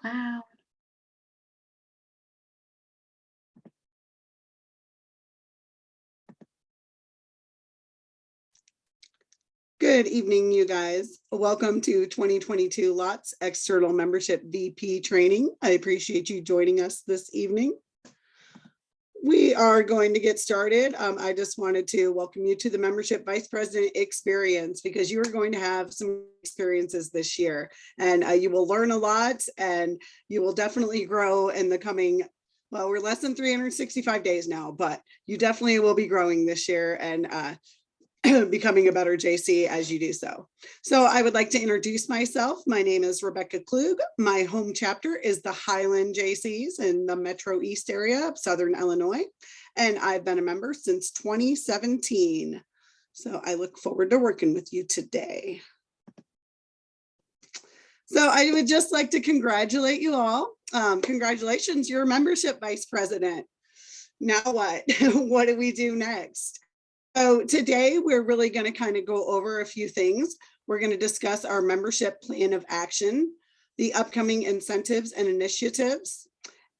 loud. Good evening, you guys. Welcome to 2022 LOTS External Membership VP Training. I appreciate you joining us this evening. We are going to get started. I just wanted to welcome you to the Membership Vice President Experience because you are going to have some experiences this year and you will learn a lot and you will definitely grow in the coming, well, we're less than 365 days now, but you definitely will be growing this year and becoming a better JC as you do so. So I would like to introduce myself. My name is Rebecca Klug. My home chapter is the Highland JCs in the Metro East area of Southern Illinois. And I've been a member since 2017. So I look forward to working with you today. So I would just like to congratulate you all. Congratulations, you're a membership vice president. Now what? What do we do next? So today we're really going to kind of go over a few things. We're going to discuss our membership plan of action, the upcoming incentives and initiatives,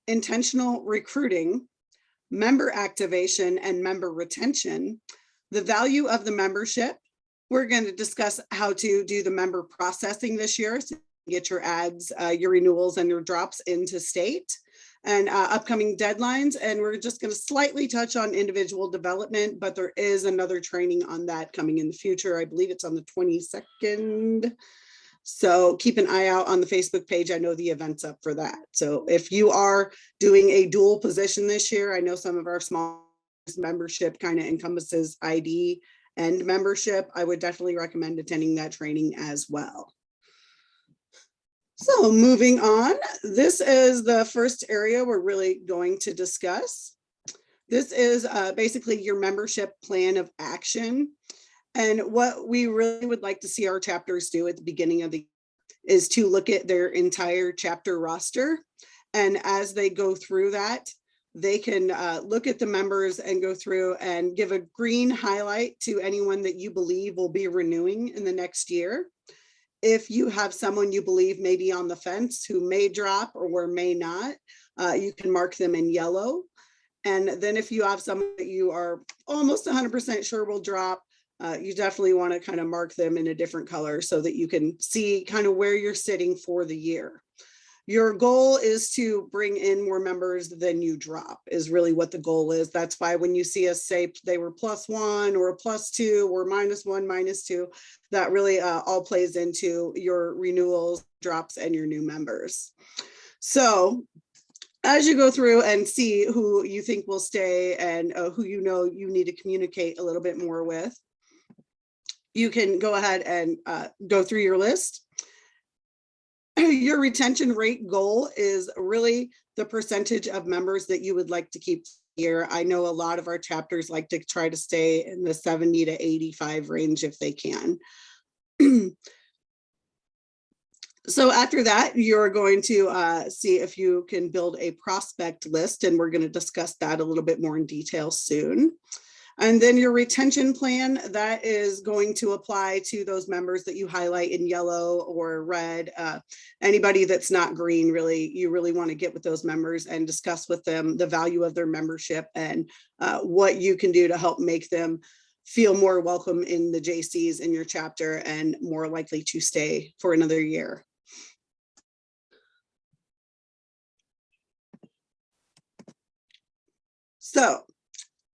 intentional recruiting, member activation and member retention, the value of the membership. We're going to discuss how to do the member processing this year, so you get your ads, your renewals and your drops into state, and upcoming deadlines. And we're just going to slightly touch on individual development, but there is another training on that coming in the future. I believe it's on the 22nd. So keep an eye out on the Facebook page. I know the event's up for that. So if you are doing a dual position this year, I know some of our small membership kind of encompasses ID and membership. I would definitely recommend attending that training as well. So moving on, this is the first area we're really going to discuss. This is basically your membership plan of action. And what we really would like to see our chapters do at the beginning of the year is to look at their entire chapter roster. And as they go through that, they can look at the members and go through and give a green highlight to anyone that you believe will be renewing in the next year. If you have someone you believe may be on the fence who may drop or may not, you can mark them in yellow. And then if you have someone that you are almost 100% sure will drop, you definitely want to kind of mark them in a different color so that you can see kind of where you're sitting for the year. Your goal is to bring in more members than you drop is really what the goal is. That's why when you see us say they were +1 or +2 or -1, -2, that really all plays into your renewals, drops, and your new members. So as you go through and see who you think will stay and who you know you need to communicate a little bit more with, you can go ahead and go through your list. Your retention rate goal is really the percentage of members that you would like to keep here. I know a lot of our chapters like to try to stay in the 70 to 85 range if they can. So after that, you're going to see if you can build a prospect list, and we're going to discuss that a little bit more in detail soon. And then your retention plan, that is going to apply to those members that you highlight in yellow or red. Anybody that's not green, really, you really want to get with those members and discuss with them the value of their membership and what you can do to help make them feel more welcome in the JCs in your chapter and more likely to stay for another year. So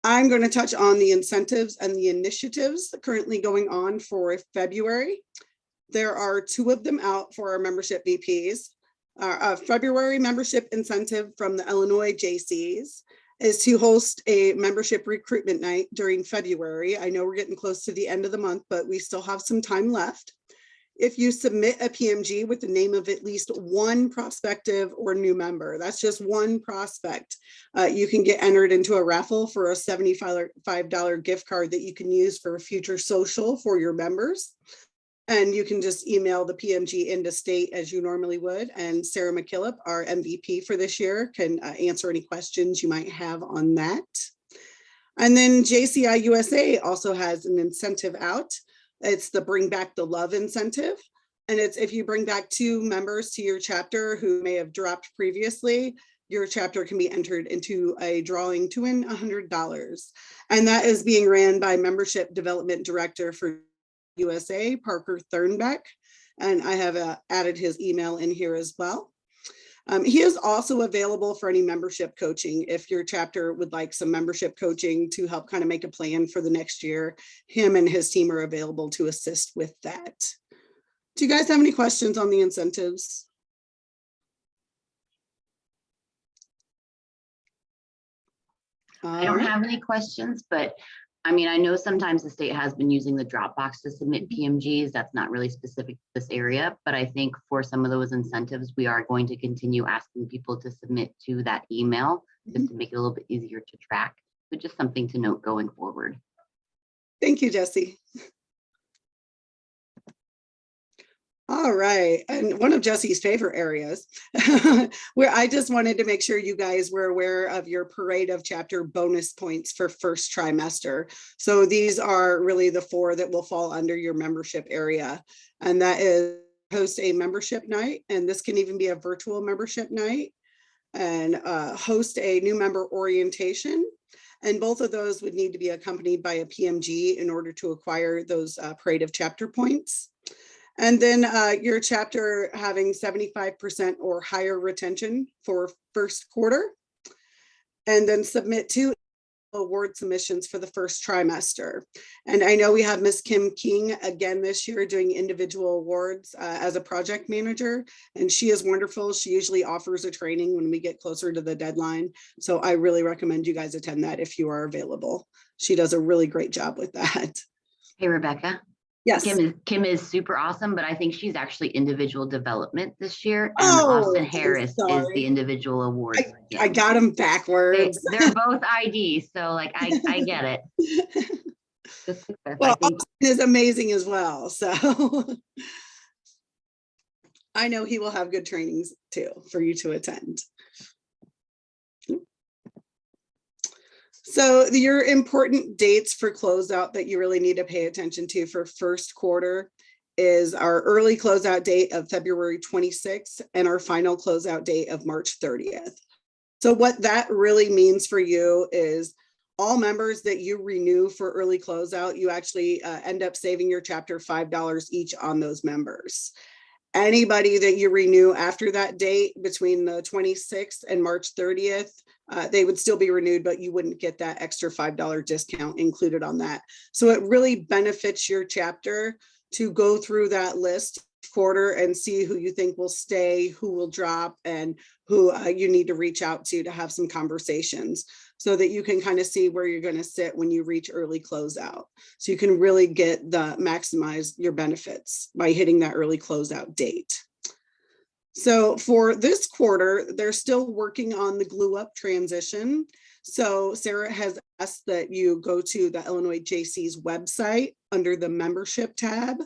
I'm going to touch on the incentives and the initiatives currently going on for February. There are 2 of them out for our membership VPs. Our February membership incentive from the Illinois JCs is to host a membership recruitment night during February. I know we're getting close to the end of the month, but we still have some time left. If you submit a PMG with the name of at least one prospective or new member, that's just one prospect, you can get entered into a raffle for a $75 gift card that you can use for a future social for your members. And you can just email the PMG into state as you normally would. And Sarah McKillop, our MVP for this year, can answer any questions you might have on that. And then JCI USA also has an incentive out. It's the Bring Back the Love incentive. And it's if you bring back 2 members to your chapter who may have dropped previously, your chapter can be entered into a drawing to win $100. And that is being ran by Membership Development Director for USA, Parker Thurnbeck. And I have added his email in here as well. He is also available for any membership coaching. If your chapter would like some membership coaching to help kind of make a plan for the next year, him and his team are available to assist with that. Do you guys have any questions on the incentives? I don't have any questions, but I mean, I know sometimes the state has been using the Dropbox to submit PMGs. That's not really specific to this area, but I think for some of those incentives, we are going to continue asking people to submit to that email just to make it a little bit easier to track. So just something to note going forward. Thank you, Jesse. All right, and one of Jesse's favorite areas where I just wanted to make sure you guys were aware of your parade of chapter bonus points for first trimester. So these are really the 4 that will fall under your membership area, and that is host a membership night, and this can even be a virtual membership night, and host a new member orientation. And both of those would need to be accompanied by a PMG in order to acquire those parade of chapter points. And then your chapter having 75% or higher retention for first quarter, and then submit 2 award submissions for the first trimester. And I know we have Miss Kim King again this year doing individual awards as a project manager, and she is wonderful. She usually offers a training when we get closer to the deadline. So I really recommend you guys attend that if you are available. She does a really great job with that. Hey, Rebecca. Yes. Kim is super awesome, but I think she's actually individual development this year. And Austin Harris is the individual award. I got them backwards. They're both ID, so like I get it. Well, Austin is amazing as well. So I know he will have good trainings too for you to attend. So your important dates for closeout that you really need to pay attention to for first quarter is our early closeout date of February 26th and our final closeout date of March 30th. So what that really means for you is all members that you renew for early closeout, you actually end up saving your chapter $5 each on those members. Anybody that you renew after that date between the 26th and March 30th, they would still be renewed, but you wouldn't get that extra $5 discount included on that. So it really benefits your chapter to go through that list quarter and see who you think will stay, who will drop, and who you need to reach out to have some conversations so that you can kind of see where you're going to sit when you reach early closeout. So you can really get the maximize your benefits by hitting that early closeout date. So for this quarter, they're still working on the glue up transition. So Sarah has asked that you go to the Illinois JC's website under the membership tab.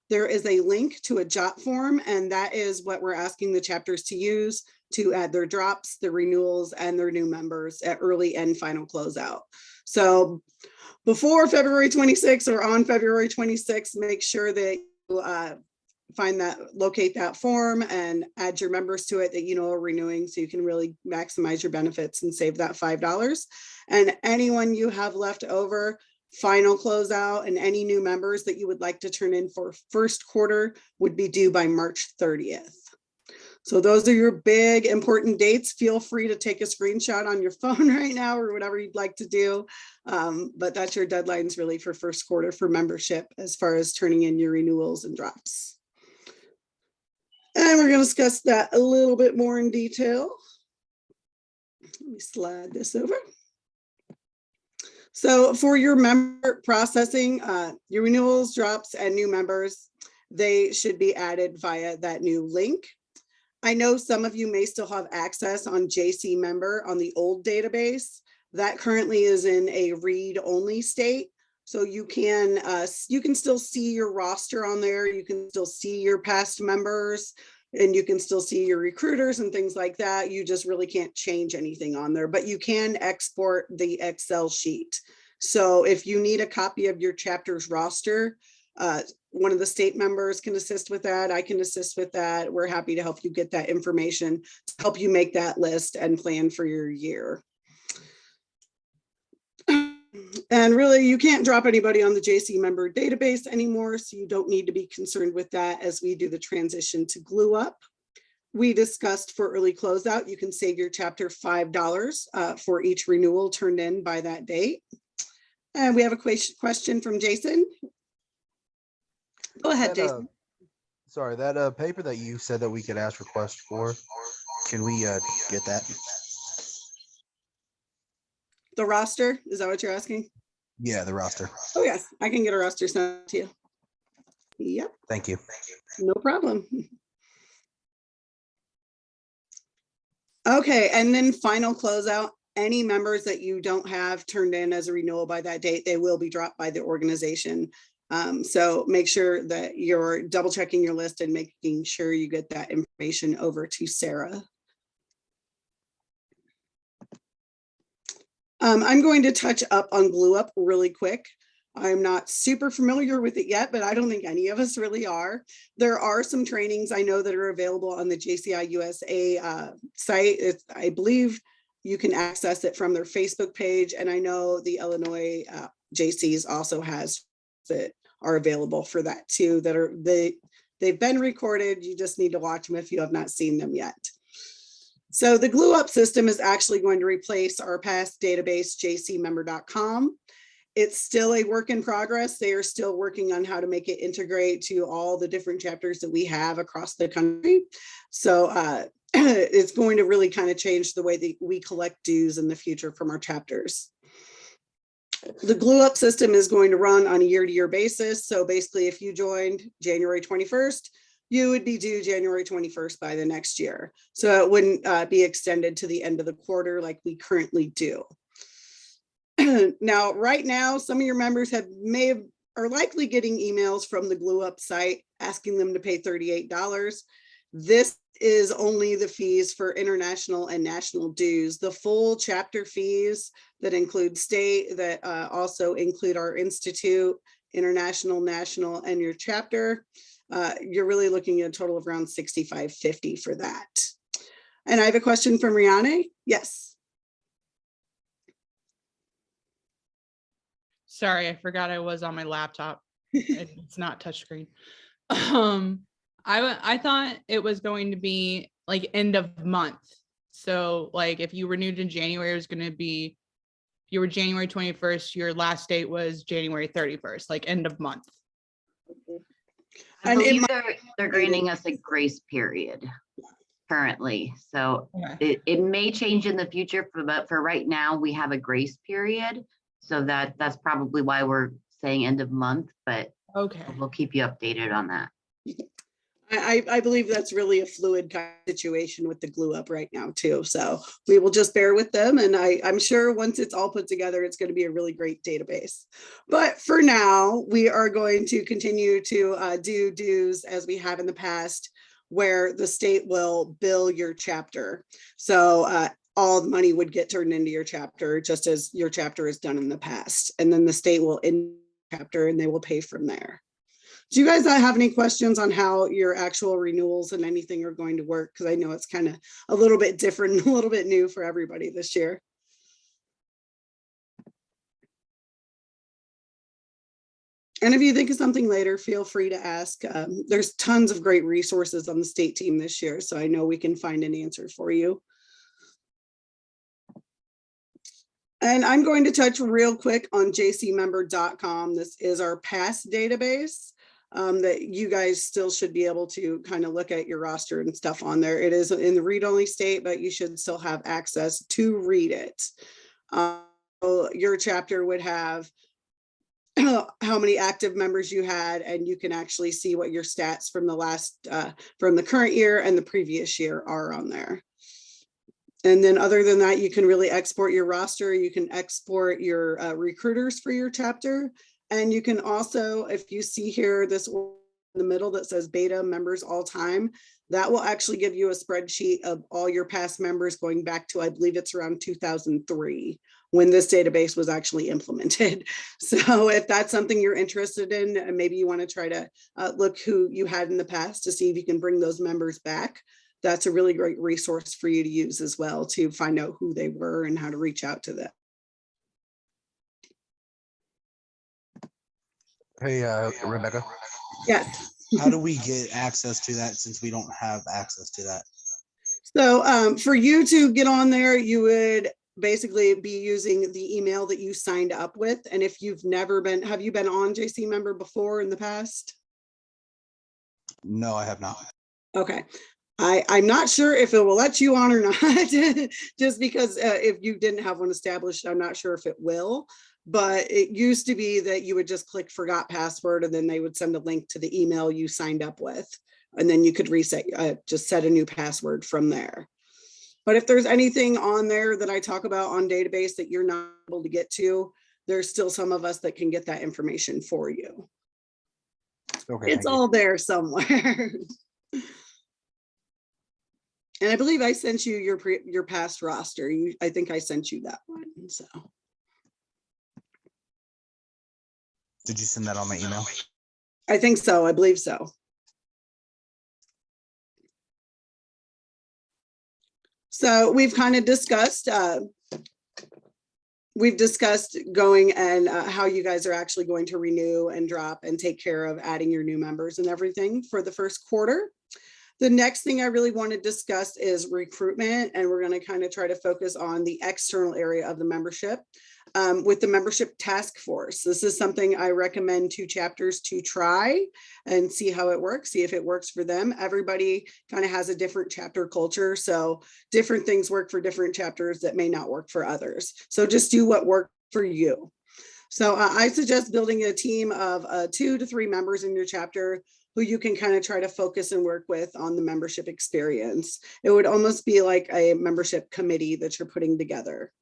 There is a link to a jot form, and that is what we're asking the chapters to use to add their drops, their renewals, and their new members at early and final closeout. So before February 26th or on February 26th, make sure that you locate that form and add your members to it that you know are renewing, so you can really maximize your benefits and save that $5. And anyone you have left over, final closeout, and any new members that you would like to turn in for first quarter would be due by March 30th. So those are your big important dates. Feel free to take a screenshot on your phone right now or whatever you'd like to do. But that's your deadlines really for first quarter for membership as far as turning in your renewals and drops. And we're going to discuss that a little bit more in detail. Let me slide this over. So for your member processing, your renewals, drops, and new members, they should be added via that new link. I know some of you may still have access on JC Member on the old database. That currently is in a read-only state. So you can still see your roster on there. You can still see your past members, and you can still see your recruiters and things like that. You just really can't change anything on there, but you can export the Excel sheet. So if you need a copy of your chapter's roster, One of the state members can assist with that. I can assist with that. We're happy to help you get that information, to help you make that list and plan for your year. And really, you can't drop anybody on the JC member database anymore, so you don't need to be concerned with that as we do the transition to Glue Up. We discussed for early closeout, you can save your chapter $5 for each renewal turned in by that date. And we have a question from Jason. Go ahead, Jason. Sorry, that paper that you said that we could ask request for, can we get that? The roster, is that what you're asking? Yeah, the roster. Oh yes, I can get a roster sent to you. Yep. Thank you. No problem. Okay, and then final closeout. Any members that you don't have turned in as a renewal by that date, they will be dropped by the organization. So make sure that you're double checking your list and making sure you get that information over to Sarah. I'm going to touch up on Glue Up really quick. I'm not super familiar with it yet, but I don't think any of us really are. There are some trainings I know that are available on the JCI USA site. I believe you can access it from their Facebook page. And I know the Illinois JCs also has that are available for that too, they've been recorded. You just need to watch them if you have not seen them yet. So the Glue Up system is actually going to replace our past database, jcmember.com. It's still a work in progress. They are still working on how to make it integrate to all the different chapters that we have across the country. So it's going to really kind of change the way that we collect dues in the future from our chapters. The Glue Up system is going to run on a year-to-year basis. So basically, if you joined January 21st, you would be due January 21st by the next year. So it wouldn't be extended to the end of the quarter like we currently do. Now, right now, some of your members are likely getting emails from the Glue Up site asking them to pay $38. This is only the fees for international and national dues. The full chapter fees that include state, that also include our institute, international, national, and your chapter, you're really looking at a total of around $65.50 for that. And I have a question from Rihanna. Yes. Sorry, I forgot I was on my laptop. It's not touchscreen. I thought it was going to be like end of month. So like if you renewed in January, it was going to be, if you were January 21st, your last date was January 31st, like end of month. I believe they're granting us a grace period currently. So Okay. it may change in the future, but for right now, we have a grace period. So that's probably why we're saying end of month, but Okay. we'll keep you updated on that. I believe that's really a fluid kind of situation with the Glue Up right now too. So we will just bear with them. And I'm sure once it's all put together, it's going to be a really great database. But for now, we are going to continue to do dues as we have in the past, where the state will bill your chapter. So all the money would get turned into your chapter, just as your chapter has done in the past. And then the state will end chapter and they will pay from there. Do you guys have any questions on how your actual renewals and anything are going to work? Because I know it's kind of a little bit different, a little bit new for everybody this year. And if you think of something later, feel free to ask. There's tons of great resources on the state team this year, so I know we can find an answer for you. And I'm going to touch real quick on jcmember.com. This is our past database. That you guys still should be able to kind of look at your roster and stuff on there. It is in the read-only state, but you should still have access to read it. Your chapter would have how many active members you had, and you can actually see what your stats from the current year and the previous year are on there. And then other than that, you can really export your roster. You can export your recruiters for your chapter. And you can also, if you see here, this in the middle that says beta members all time, that will actually give you a spreadsheet of all your past members going back to, I believe it's around 2003 when this database was actually implemented. So if that's something you're interested in, maybe you want to try to look who you had in the past to see if you can bring those members back. That's a really great resource for you to use as well, to find out who they were and how to reach out to them. Hey, Rebecca, Yes. how do we get access to that since we don't have access to that? So for you to get on there, you would basically be using the email that you signed up with. And if you've never been, have you been on JC Member before in the past? No, I have not. Okay. I'm not sure if it will let you on or not, just because if you didn't have one established, I'm not sure if it will. But it used to be that you would just click forgot password and then they would send a link to the email you signed up with. And then you could reset, just set a new password from there. But if there's anything on there that I talk about on database that you're not able to get to, there's still some of us that can get that information for you. Okay, It's all there somewhere. And I believe I sent you your past roster. I think I sent you that one. So. Did you send that on my email? I think so. I believe so. So we've kind of discussed, going and how you guys are actually going to renew and drop and take care of adding your new members and everything for the first quarter. The next thing I really want to discuss is recruitment, and we're going to kind of try to focus on the external area of the membership with the membership task force. This is something I recommend 2 chapters to try and see how it works, see if it works for them. Everybody kind of has a different chapter culture, so different things work for different chapters that may not work for others. So just do what works for you. So I suggest building a team of 2 to 3 members in your chapter who you can kind of try to focus and work with on the membership experience. It would almost be like a membership committee that you're putting together.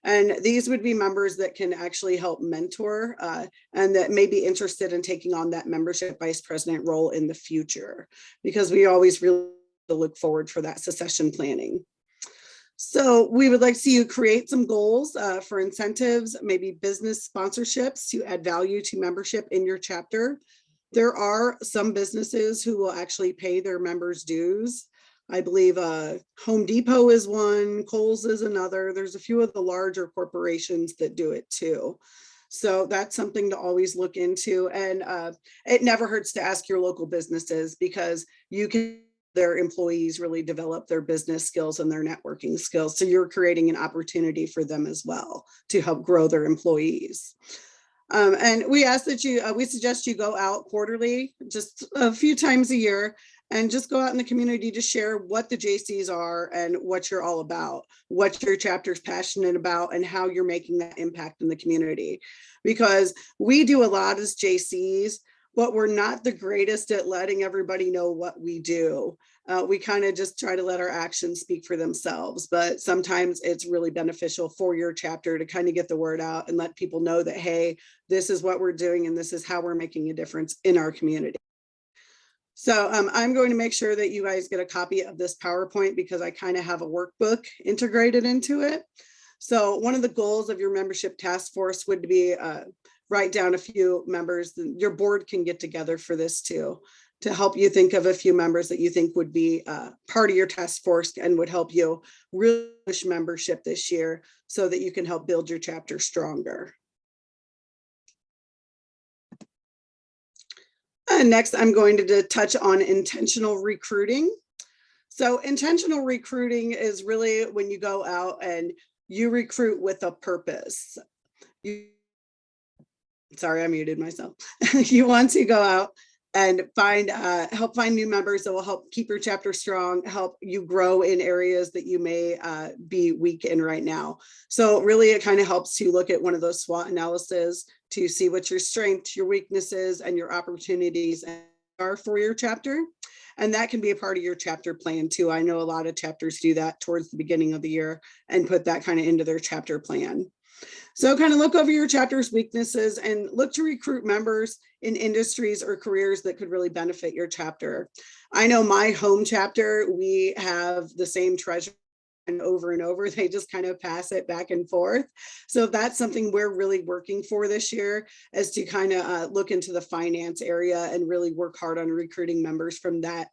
And these would be members that can actually help mentor and that may be interested in taking on that membership vice president role in the future, because we always really look forward for that succession planning. So we would like to see you create some goals for incentives, maybe business sponsorships to add value to membership in your chapter. There are some businesses who will actually pay their members' dues. I believe Home Depot is one, Kohl's is another. There's a few of the larger corporations that do it too. So that's something to always look into. And it never hurts to ask your local businesses, because you can their employees really develop their business skills and their networking skills. So you're creating an opportunity for them as well to help grow their employees. And we ask that we suggest you go out quarterly, just a few times a year, and just go out in the community to share what the JCs are and what you're all about, what your chapter is passionate about, and how you're making that impact in the community. Because we do a lot as JCs, but we're not the greatest at letting everybody know what we do. We kind of just try to let our actions speak for themselves, but sometimes it's really beneficial for your chapter to kind of get the word out and let people know that, hey, this is what we're doing and this is how we're making a difference in our community. So I'm going to make sure that you guys get a copy of this PowerPoint, because I kind of have a workbook integrated into it. So one of the goals of your membership task force would be write down a few members. Your board can get together for this too, to help you think of a few members that you think would be part of your task force and would help you really push membership this year so that you can help build your chapter stronger. Next, I'm going to touch on intentional recruiting. So intentional recruiting is really when you go out and you recruit with a purpose. Sorry, I muted myself. You want to go out and help find new members that will help keep your chapter strong, help you grow in areas that you may be weak in right now. So really it kind of helps to look at one of those SWOT analyses to see what your strengths, your weaknesses, and your opportunities are for your chapter. And that can be a part of your chapter plan too. I know a lot of chapters do that towards the beginning of the year and put that kind of into their chapter plan. So kind of look over your chapter's weaknesses and look to recruit members in industries or careers that could really benefit your chapter. I know my home chapter, we have the same treasurer and over. They just kind of pass it back and forth. So that's something we're really working for this year, is to kind of look into the finance area and really work hard on recruiting members from that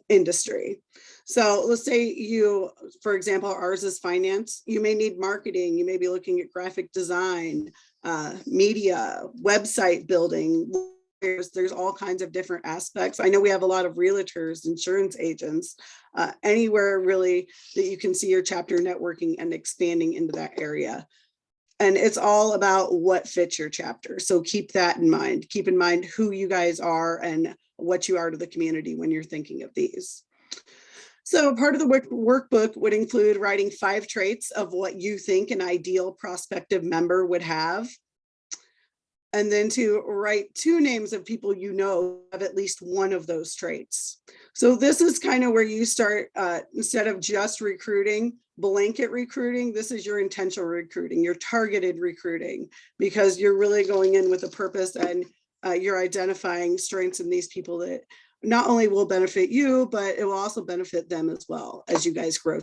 industry. So let's say you, for example, ours is finance. You may need marketing. You may be looking at graphic design, media, website building. There's all kinds of different aspects. I know we have a lot of realtors, insurance agents, anywhere really that you can see your chapter networking and expanding into that area. And it's all about what fits your chapter. So keep that in mind. Keep in mind who you guys are and what you are to the community when you're thinking of these. So part of the workbook would include writing 5 traits of what you think an ideal prospective member would have. And then to write 2 names of people you know have at least one of those traits. So this is kind of where you start, instead of just recruiting, blanket recruiting, this is your intentional recruiting, your targeted recruiting, because you're really going in with a purpose, and you're identifying strengths in these people that not only will benefit you, but it will also benefit them as well as you guys grow.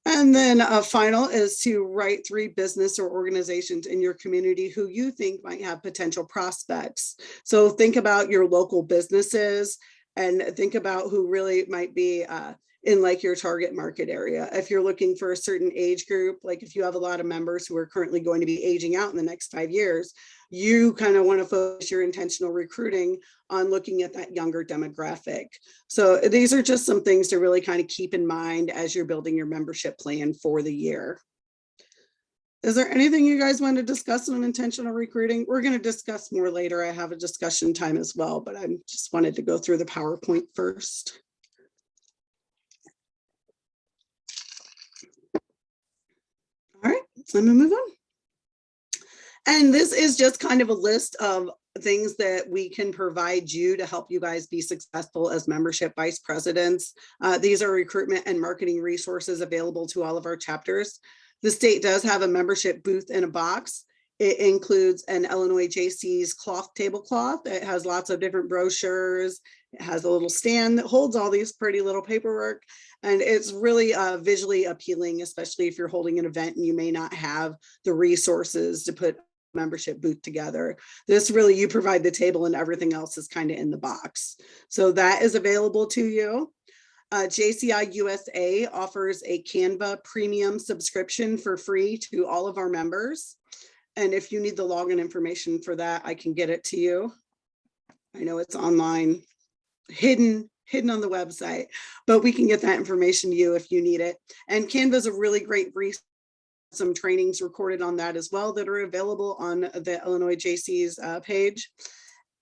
And then a final is to write 3 business or organizations in your community who you think might have potential prospects. So think about your local businesses and think about who really might be in like your target market area. If you're looking for a certain age group, like if you have a lot of members who are currently going to be aging out in the next 5 years, you kind of want to focus your intentional recruiting on looking at that younger demographic. So these are just some things to really kind of keep in mind as you're building your membership plan for the year. Is there anything you guys want to discuss on intentional recruiting? We're going to discuss more later. I have a discussion time as well, but I just wanted to go through the PowerPoint first. All right, let me move on. And this is just kind of a list of things that we can provide you to help you guys be successful as membership vice presidents. These are recruitment and marketing resources available to all of our chapters. The state does have a membership booth in a box. It includes an Illinois JC's cloth tablecloth. It has lots of different brochures. It has a little stand that holds all these pretty little paperwork. And it's really visually appealing, especially if you're holding an event and you may not have the resources to put membership booth together. This really, you provide the table and everything else is kind of in the box. So that is available to you. JCI USA offers a Canva premium subscription for free to all of our members. And if you need the login information for that, I can get it to you. I know it's online, hidden on the website, but we can get that information to you if you need it. And Canva is a really great resource. Some trainings recorded on that as well that are available on the Illinois JC's page.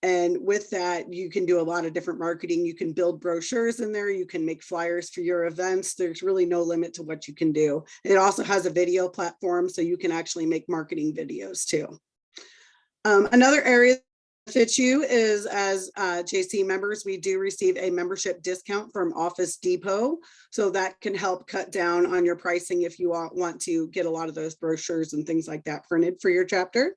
And with that, you can do a lot of different marketing. You can build brochures in there. You can make flyers for your events. There's really no limit to what you can do. It also has a video platform, so you can actually make marketing videos too. Another area that fits you is, as JC members, we do receive a membership discount from Office Depot. So that can help cut down on your pricing if you want to get a lot of those brochures and things like that printed for your chapter.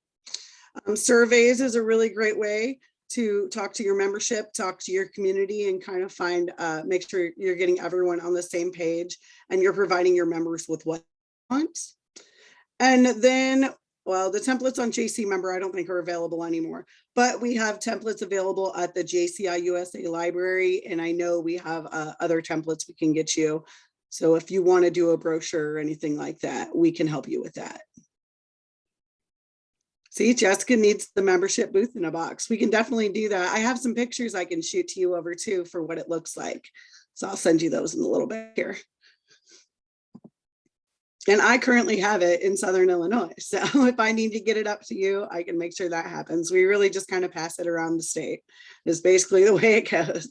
Surveys is a really great way to talk to your membership, talk to your community, and kind of find, make sure you're getting everyone on the same page and you're providing your members with what they want. And then, well, the templates on JC Member, I don't think are available anymore, but we have templates available at the JCI USA library. And I know we have other templates we can get you. So if you want to do a brochure or anything like that, we can help you with that. See, Jessica needs the membership booth in a box. We can definitely do that. I have some pictures I can shoot to you over too for what it looks like. So I'll send you those in a little bit here. And I currently have it in Southern Illinois. So if I need to get it up to you, I can make sure that happens. We really just kind of pass it around the state. Is basically the way it goes.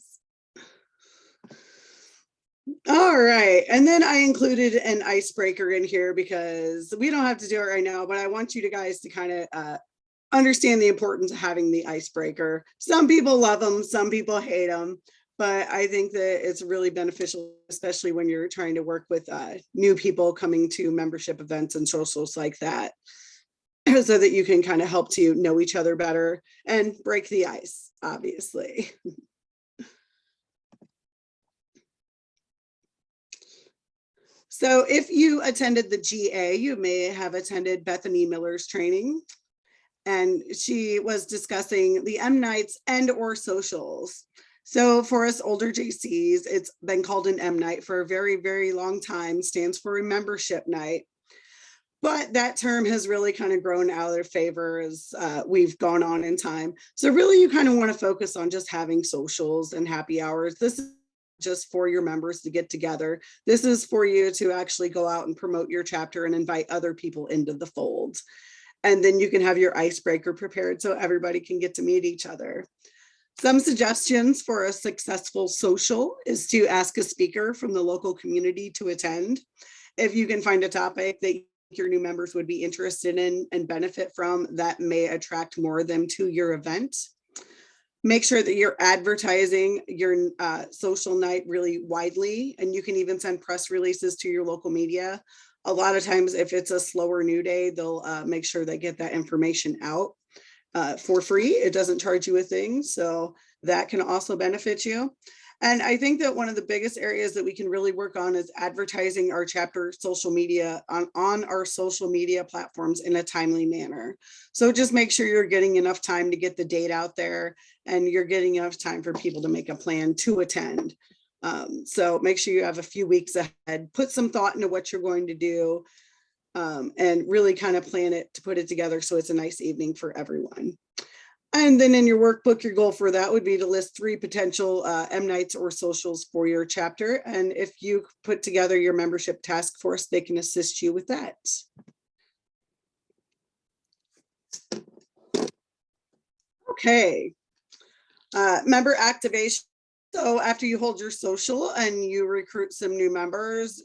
All right. And then I included an icebreaker in here because we don't have to do it right now, but I want you guys to kind of understand the importance of having the icebreaker. Some people love them, some people hate them, but I think that it's really beneficial, especially when you're trying to work with new people coming to membership events and socials like that, so that you can kind of help to know each other better and break the ice, obviously. So if you attended the GA, you may have attended Bethany Miller's training. And she was discussing the M nights and or socials. So for us older JCs, it's been called an M night for a very, very long time, stands for a membership night. But that term has really kind of grown out of favor as we've gone on in time. So really you kind of want to focus on just having socials and happy hours. This is just for your members to get together. This is for you to actually go out and promote your chapter and invite other people into the fold. And then you can have your icebreaker prepared so everybody can get to meet each other. Some suggestions for a successful social is to ask a speaker from the local community to attend. If you can find a topic that your new members would be interested in and benefit from, that may attract more of them to your event. Make sure that you're advertising your social night really widely, and you can even send press releases to your local media. A lot of times, if it's a slower new day, they'll make sure they get that information out for free. It doesn't charge you a thing, so that can also benefit you. And I think that one of the biggest areas that we can really work on is advertising our chapter social media on our social media platforms in a timely manner. So just make sure you're getting enough time to get the date out there and you're getting enough time for people to make a plan to attend. So make sure you have a few weeks ahead, put some thought into what you're going to do, and really kind of plan it to put it together so it's a nice evening for everyone. And then in your workbook, your goal for that would be to list 3 potential M nights or socials for your chapter. And if you put together your membership task force, they can assist you with that. Okay. Member activation. So after you hold your social and you recruit some new members,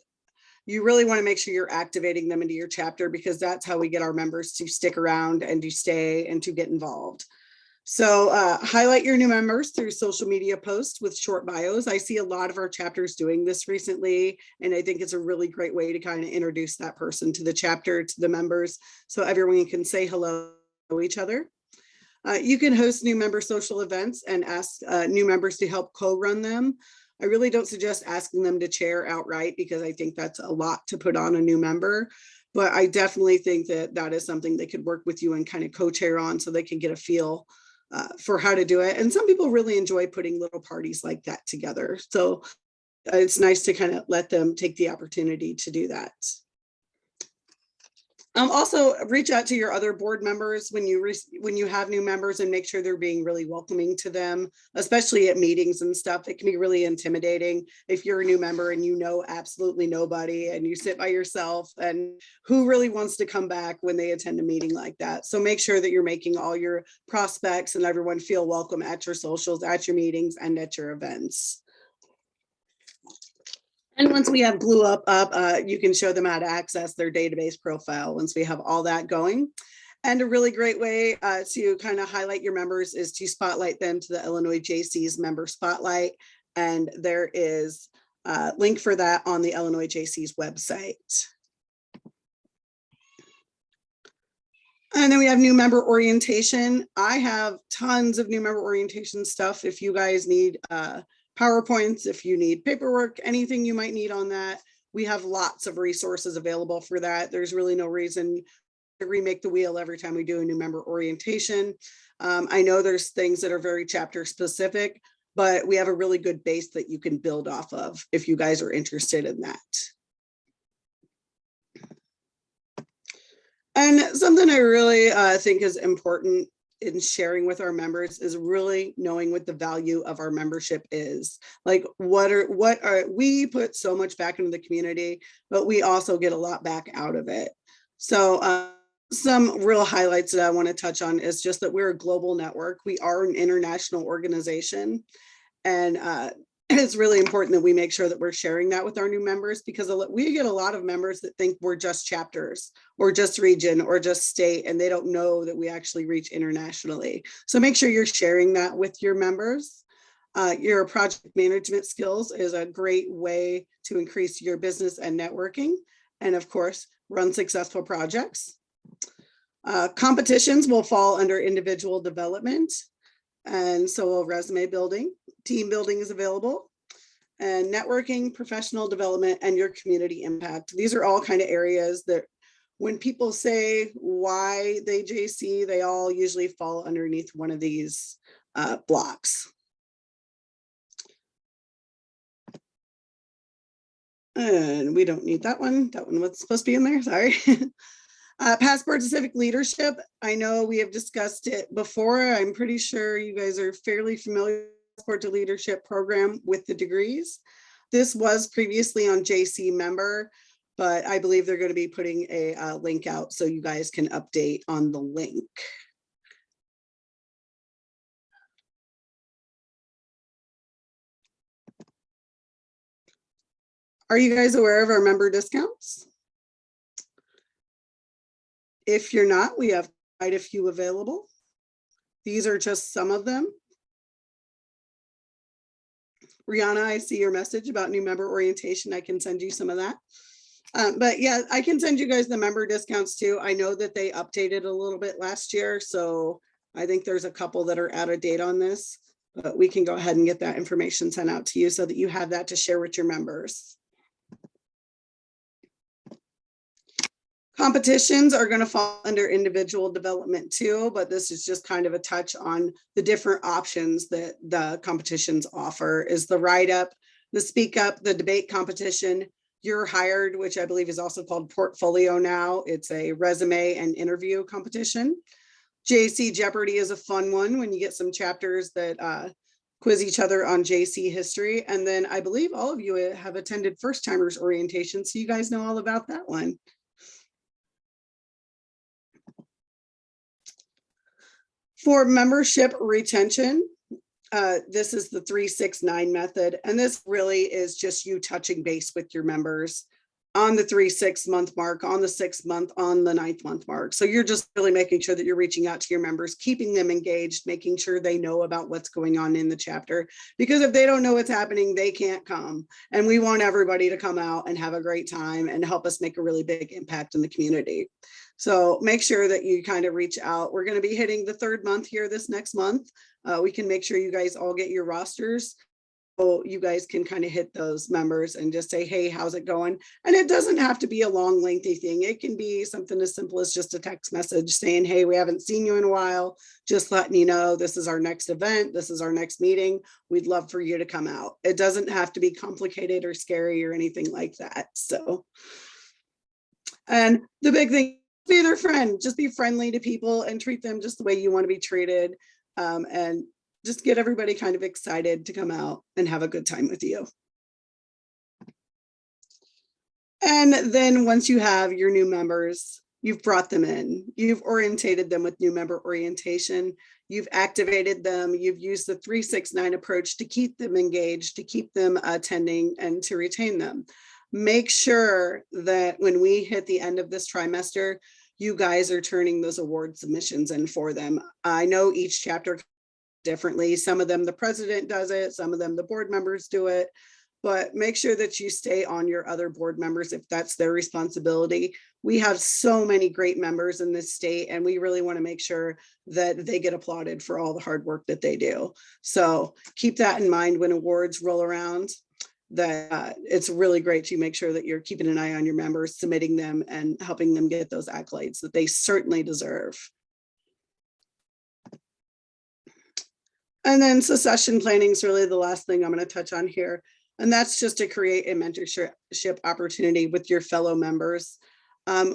you really want to make sure you're activating them into your chapter, because that's how we get our members to stick around and to stay and to get involved. So highlight your new members through social media posts with short bios. I see a lot of our chapters doing this recently, and I think it's a really great way to kind of introduce that person to the chapter, to the members, so everyone can say hello to each other. You can host new member social events and ask new members to help co-run them. I really don't suggest asking them to chair outright, because I think that's a lot to put on a new member. But I definitely think that that is something they could work with you and kind of co-chair on, so they can get a feel for how to do it. And some people really enjoy putting little parties like that together. So it's nice to kind of let them take the opportunity to do that. Also reach out to your other board members when you have new members, and make sure they're being really welcoming to them, especially at meetings and stuff. It can be really intimidating if you're a new member and you know absolutely nobody and you sit by yourself, and who really wants to come back when they attend a meeting like that. So make sure that you're making all your prospects and everyone feel welcome at your socials, at your meetings, and at your events. And once we have Glue Up, you can show them how to access their database profile once we have all that going. And a really great way to kind of highlight your members is to spotlight them to the Illinois JC's member spotlight. And there is a link for that on the Illinois JC's website. And then we have new member orientation. I have tons of new member orientation stuff. If you guys need PowerPoints, if you need paperwork, anything you might need on that, we have lots of resources available for that. There's really no reason to remake the wheel every time we do a new member orientation. I know there's things that are very chapter specific, but we have a really good base that you can build off of if you guys are interested in that. And something I really think is important in sharing with our members is really knowing what the value of our membership is. Like we put so much back into the community, but we also get a lot back out of it. So some real highlights that I want to touch on is just that we're a global network. We are an international organization, and it's really important that we make sure that we're sharing that with our new members, because we get a lot of members that think we're just chapters or just region or just state, and they don't know that we actually reach internationally. So make sure you're sharing that with your members. Your project management skills is a great way to increase your business and networking, and of course, run successful projects. Competitions will fall under individual development, and so will resume building. Team building is available. and networking, professional development, and your community impact. These are all kind of areas that when people say why they JC, they all usually fall underneath one of these blocks. And we don't need that one. That one was supposed to be in there, sorry. Passport to civic leadership. I know we have discussed it before. I'm pretty sure you guys are fairly familiar with the Passport to Leadership program with the degrees. This was previously on JC Member, but I believe they're going to be putting a link out so you guys can update on the link. Are you guys aware of our member discounts? If you're not, we have quite a few available. These are just some of them. Rihanna, I see your message about new member orientation. I can send you some of that. But yeah, I can send you guys the member discounts too. I know that they updated a little bit last year, so I think there's a couple that are out of date on this, but we can go ahead and get that information sent out to you so that you have that to share with your members. Competitions are going to fall under individual development too, but this is just kind of a touch on the different options that the competitions offer is the write up, the speak up, the debate competition, You're Hired, which I believe is also called Portfolio now. It's a resume and interview competition. JC Jeopardy is a fun one when you get some chapters that quiz each other on JC history. And then I believe all of you have attended first timers orientation, so you guys know all about that one. For membership retention, this is the 3-6-9 method. And this really is just you touching base with your members on the 3-6 month mark, on the 6th month, on the 9th month mark. So you're just really making sure that you're reaching out to your members, keeping them engaged, making sure they know about what's going on in the chapter. Because if they don't know what's happening, they can't come. And we want everybody to come out and have a great time and help us make a really big impact in the community. So make sure that you kind of reach out. We're going to be hitting the 3rd month here this next month. We can make sure you guys all get your rosters. So you guys can kind of hit those members and just say, hey, how's it going? And it doesn't have to be a long, lengthy thing. It can be something as simple as just a text message saying, hey, we haven't seen you in a while. Just letting you know this is our next event. This is our next meeting. We'd love for you to come out. It doesn't have to be complicated or scary or anything like that. So, and the big thing, be their friend, just be friendly to people and treat them just the way you want to be treated. And just get everybody kind of excited to come out and have a good time with you. And then once you have your new members, you've brought them in, you've orientated them with new member orientation, you've activated them, you've used the 3-6-9 approach to keep them engaged, to keep them attending and to retain them. Make sure that when we hit the end of this trimester, you guys are turning those award submissions in for them. I know each chapter differently. Some of them the president does it, some of them the board members do it, but make sure that you stay on your other board members if that's their responsibility. We have so many great members in this state, and we really want to make sure that they get applauded for all the hard work that they do. So keep that in mind when awards roll around, that it's really great to make sure that you're keeping an eye on your members, submitting them and helping them get those accolades that they certainly deserve. And then succession planning is really the last thing I'm going to touch on here. And that's just to create a mentorship opportunity with your fellow members.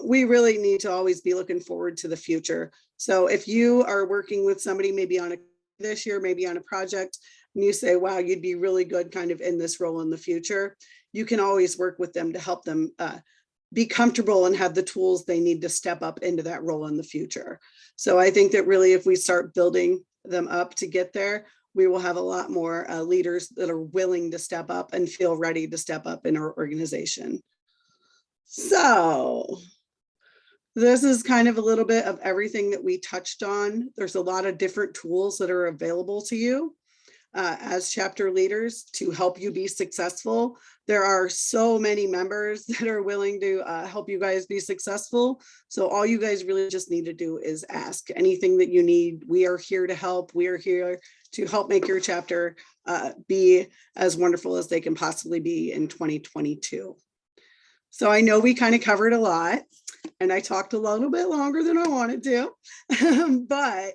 We really need to always be looking forward to the future. So if you are working with somebody, maybe on this year, maybe on a project, and you say, wow, you'd be really good kind of in this role in the future, you can always work with them to help them be comfortable and have the tools they need to step up into that role in the future. So I think that really, if we start building them up to get there, we will have a lot more leaders that are willing to step up and feel ready to step up in our organization. So this is kind of a little bit of everything that we touched on. There's a lot of different tools that are available to you as chapter leaders to help you be successful. There are so many members that are willing to help you guys be successful. So all you guys really just need to do is ask anything that you need. We are here to help. We are here to help make your chapter be as wonderful as they can possibly be in 2022. So I know we kind of covered a lot, and I talked a little bit longer than I wanted to, but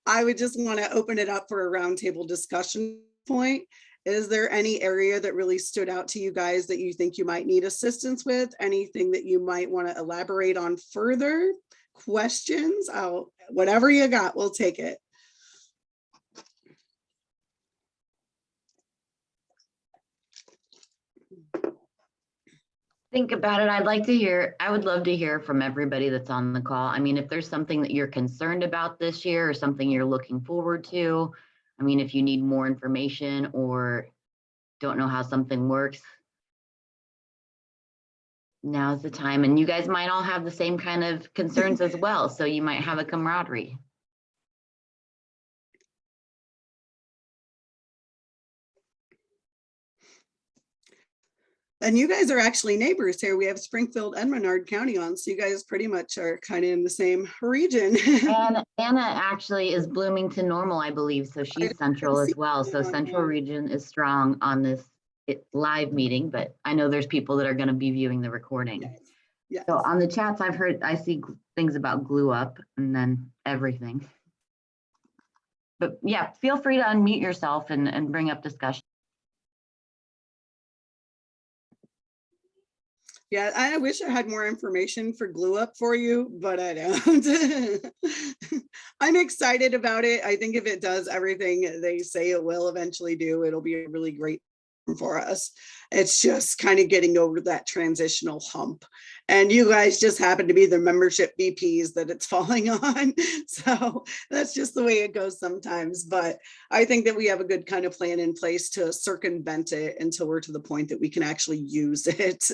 I would just want to open it up for a roundtable discussion point. Is there any area that really stood out to you guys that you think you might need assistance with? Anything that you might want to elaborate on further? Questions? Whatever you got, we'll take it. Think about it. I would love to hear from everybody that's on the call. I mean, if there's something that you're concerned about this year or something you're looking forward to, I mean, if you need more information or don't know how something works, now's the time. And you guys might all have the same kind of concerns as well. So you might have a camaraderie. And you guys are actually neighbors here. We have Springfield and Menard County on, so you guys pretty much are kind of in the same region. And Anna actually is Bloomington Normal, I believe. So she's central as well. So Central Region is strong on this live meeting, but I know there's people that are going to be viewing the recording. Yes. Yes. So on the chats, I see things about glue up and then everything. But yeah, feel free to unmute yourself and bring up discussion. Yeah, I wish I had more information for glue up for you, but I don't. I'm excited about it. I think if it does everything they say it will eventually do, it'll be a really great for us. It's just kind of getting over that transitional hump. And you guys just happen to be the membership VPs that it's falling on. So that's just the way it goes sometimes. But I think that we have a good kind of plan in place to circumvent it until we're to the point that we can actually use it.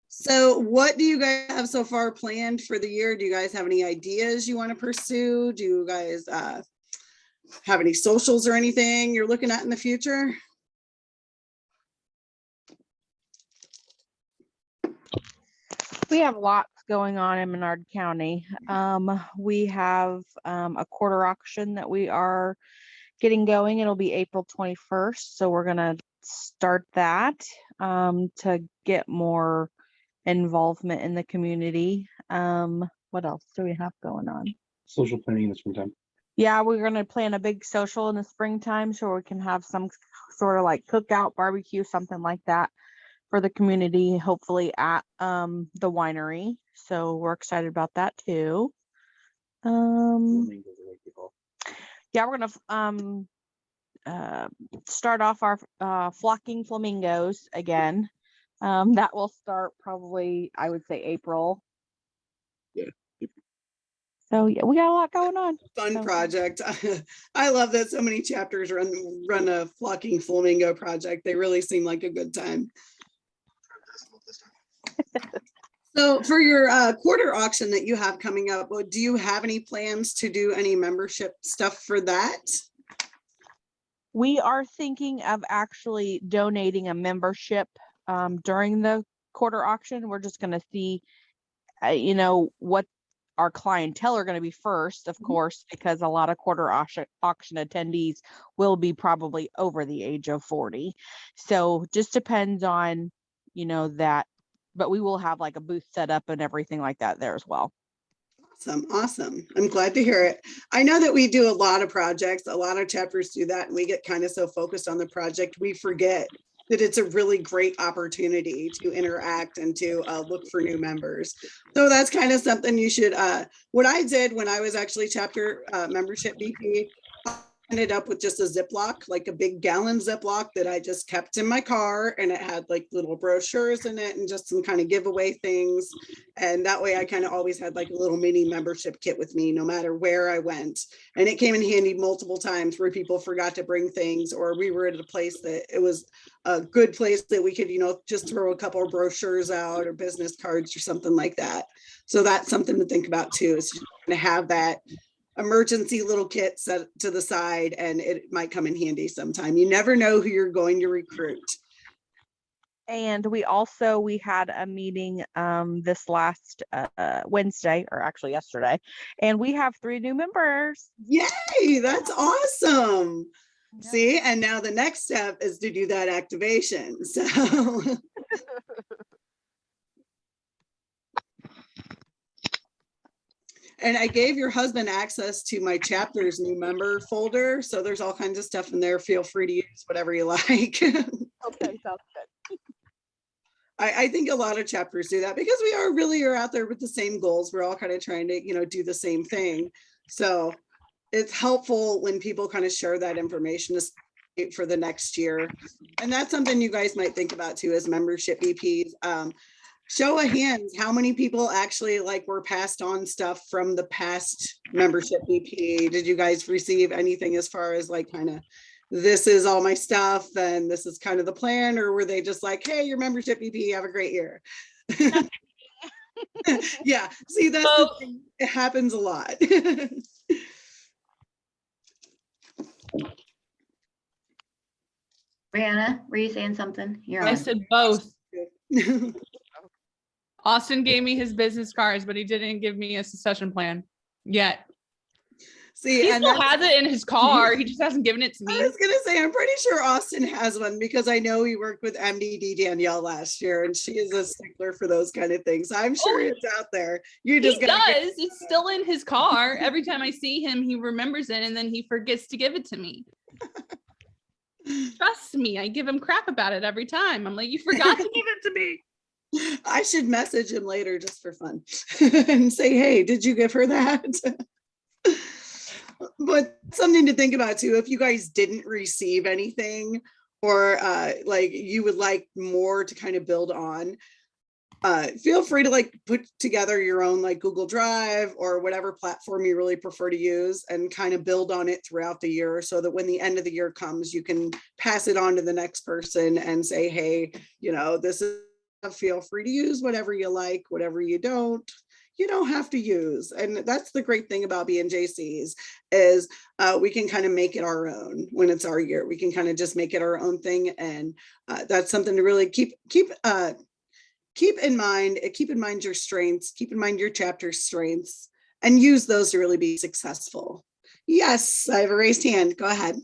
So what do you guys have so far planned for the year? Do you guys have any ideas you want to pursue? Do you guys have any socials or anything you're looking at in the future? We have lots going on in Menard County. We have a quarter auction that we are getting going. It'll be April 21st. So we're going to start that to get more involvement in the community. What else do we have going on? Social planning in the springtime. Yeah, we're going to plan a big social in the springtime so we can have some sort of like cookout, barbecue, something like that for the community, hopefully at the winery. So we're excited about that too. Yeah, we're going to start off our flocking flamingos again. That will start probably, I would say, April. Yeah. So yeah, we got a lot going on. Fun project. I love that so many chapters run a flocking flamingo project. They really seem like a good time. So for your quarter auction that you have coming up, do you have any plans to do any membership stuff for that? We are thinking of actually donating a membership during the quarter auction. We're just going to see, what our clientele are going to be first, of course, because a lot of quarter auction attendees will be probably over the age of 40. So just depends on, that, but we will have like a booth set up and everything like that there as well. Awesome. I'm glad to hear it. I know that we do a lot of projects, a lot of chapters do that, and we get kind of so focused on the project, we forget that it's a really great opportunity to interact and to look for new members. So that's kind of something you should, what I did when I was actually chapter membership VP, I ended up with just a Ziploc, like a big gallon Ziploc that I just kept in my car, and it had like little brochures in it and just some kind of giveaway things. And that way I kind of always had like a little mini membership kit with me no matter where I went. And it came in handy multiple times where people forgot to bring things, or we were at a place that it was a good place that we could, just throw a couple of brochures out or business cards or something like that. So that's something to think about too, is to have that emergency little kit set to the side, and it might come in handy sometime. You never know who you're going to recruit. And we had a meeting this last Wednesday, or actually yesterday, and we have 3 new members. Yay, that's awesome. Yeah. See, and now the next step is to do that activation. So and I gave your husband access to my chapter's new member folder. So there's all kinds of stuff in there. Feel free to use whatever you like. Okay, sounds good. I think a lot of chapters do that because we are out there with the same goals. We're all kind of trying to, do the same thing. So it's helpful when people kind of share that information for the next year. And that's something you guys might think about too as membership VPs. Show of hands, how many people actually were passed on stuff from the past membership VP? Did you guys receive anything as far as kind of, this is all my stuff and this is kind of the plan, or were they just like, hey, your membership VP, have a great year? Yeah, see, that's the thing. It happens a lot. Brianna, were you saying something? You're I on. said both. Austin gave me his business cards, but he didn't give me a succession plan yet. See, He and still has it in his car. He just hasn't given it to I me. was gonna say, I'm pretty sure Austin has one because I know he worked with MDD Danielle last year, and she is a stickler for those kind of things. I'm sure it's out there. You He just does. gotta get It's still in his car. Every time I see him, he remembers it and then he forgets to give it to me. Trust me, I give him crap about it every time. I'm like, you forgot to give it to me. I should message him later just for fun and say, hey, did you give her that? But something to think about too, if you guys didn't receive anything or you would like more to kind of build on, feel free to put together your own Google Drive or whatever platform you really prefer to use and kind of build on it throughout the year so that when the end of the year comes, you can pass it on to the next person and say, hey, this is, feel free to use whatever you like, whatever you don't have to use. And that's the great thing about BNJCs is we can kind of make it our own when it's our year. We can kind of just make it our own thing. And that's something to really keep in mind. Keep in mind your strengths, keep in mind your chapter strengths, and use those to really be successful. Yes, I have a raised hand. Go ahead.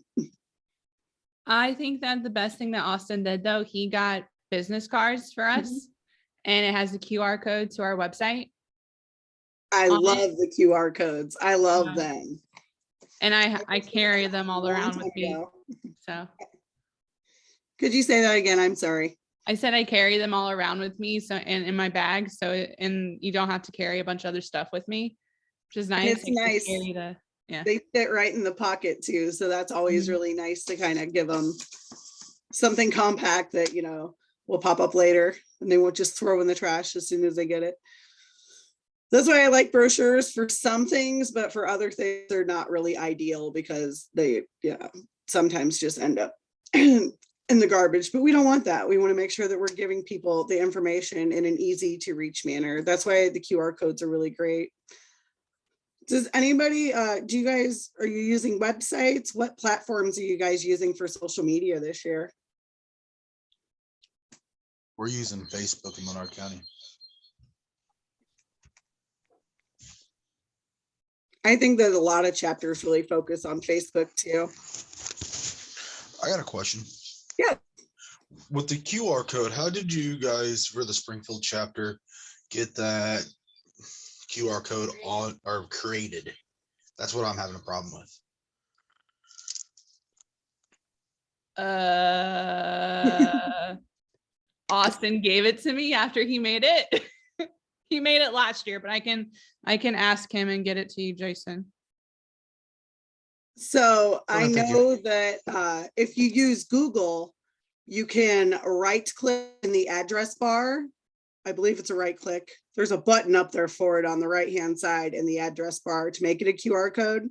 I think that the best thing that Austin did, though, he got business cards for us and it has the QR code to our website. I on love it. the QR codes. I love them. And I carry them all Long around with time me. ago. So Could you say that again? I'm sorry. I said I carry them all around with me, so and in my bag, so and you don't have to carry a bunch of other stuff with me, which is nice. It's nice. They fit right in the pocket too, so that's always Mhm. really nice to kind of give them something compact that will pop up later and they won't just throw in the trash as soon as they get it. That's why I like brochures for some things, but for other things, they're not really ideal because they, sometimes just end up in the garbage, but we don't want that. We want to make sure that we're giving people the information in an easy to reach manner. That's why the QR codes are really great. Does anybody, are you using websites? What platforms are you guys using for social media this year? We're using Facebook in Monarch County. I think that a lot of chapters really focus on Facebook too. I got a question. Yeah. With the QR code, how did you guys for the Springfield chapter get that QR code on or created? That's what I'm having a problem with. Austin gave it to me after he made it. He made it last year, but I can ask him and get it to you, Jason. So I Okay, thank you. know that if you use Google, you can right click in the address bar. I believe it's a right click. There's a button up there for it on the right hand side in the address bar to make it a QR code.